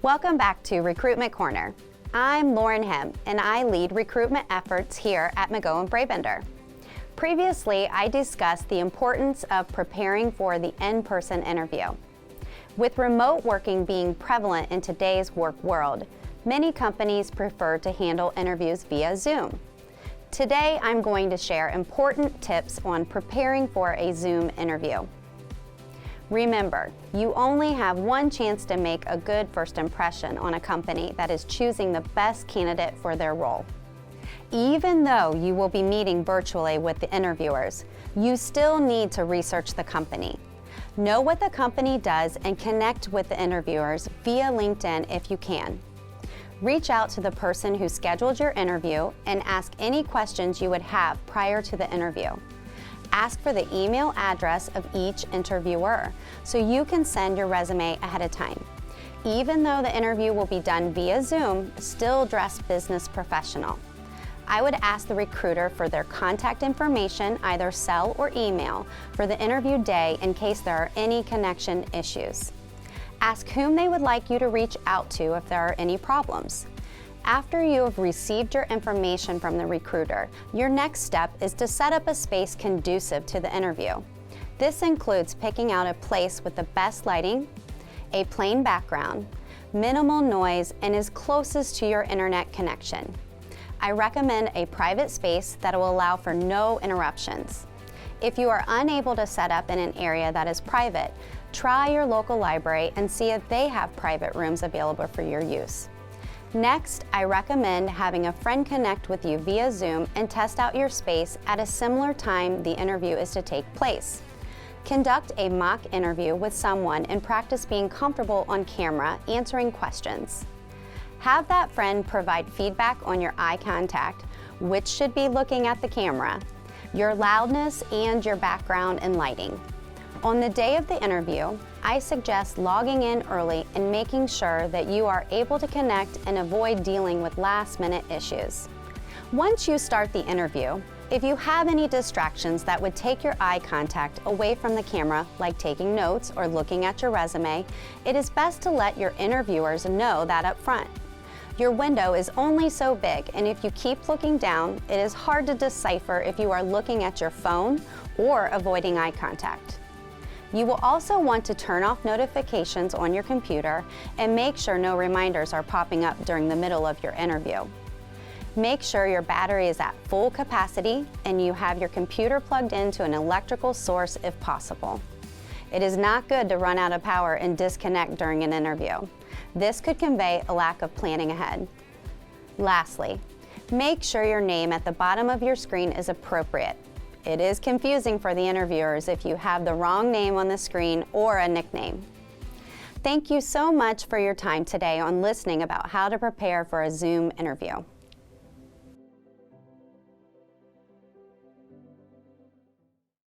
Welcome back to Recruitment Corner. I'm Lauren Hem, and I lead recruitment efforts here at McGowan Brabender. Previously, I discussed the importance of preparing for the in-person interview. With remote working being prevalent in today's work world, many companies prefer to handle interviews via Zoom. Today, I'm going to share important tips on preparing for a Zoom interview. Remember, you only have one chance to make a good first impression on a company that is choosing the best candidate for their role. Even though you will be meeting virtually with the interviewers, you still need to research the company. Know what the company does and connect with the interviewers via LinkedIn if you can. Reach out to the person who scheduled your interview and ask any questions you would have prior to the interview. Ask for the email address of each interviewer so you can send your resume ahead of time. Even though the interview will be done via Zoom, still dress business professional. I would ask the recruiter for their contact information, either cell or email, for the interview day in case there are any connection issues. Ask whom they would like you to reach out to if there are any problems. After you have received your information from the recruiter, your next step is to set up a space conducive to the interview. This includes picking out a place with the best lighting, a plain background, minimal noise, and is closest to your internet connection. I recommend a private space that will allow for no interruptions. If you are unable to set up in an area that is private, try your local library and see if they have private rooms available for your use. Next, I recommend having a friend connect with you via Zoom and test out your space at a similar time the interview is to take place. Conduct a mock interview with someone and practice being comfortable on camera answering questions. Have that friend provide feedback on your eye contact, which should be looking at the camera, your loudness, and your background and lighting. On the day of the interview, I suggest logging in early and making sure that you are able to connect and avoid dealing with last-minute issues. Once you start the interview, if you have any distractions that would take your eye contact away from the camera, like taking notes or looking at your resume, it is best to let your interviewers know that up front. Your window is only so big, and if you keep looking down, it is hard to decipher if you are looking at your phone or avoiding eye contact. You will also want to turn off notifications on your computer and make sure no reminders are popping up during the middle of your interview. Make sure your battery is at full capacity and you have your computer plugged into an electrical source if possible. It is not good to run out of power and disconnect during an interview. This could convey a lack of planning ahead. Lastly, make sure your name at the bottom of your screen is appropriate. It is confusing for the interviewers if you have the wrong name on the screen or a nickname. Thank you so much for your time today on listening about how to prepare for a Zoom interview.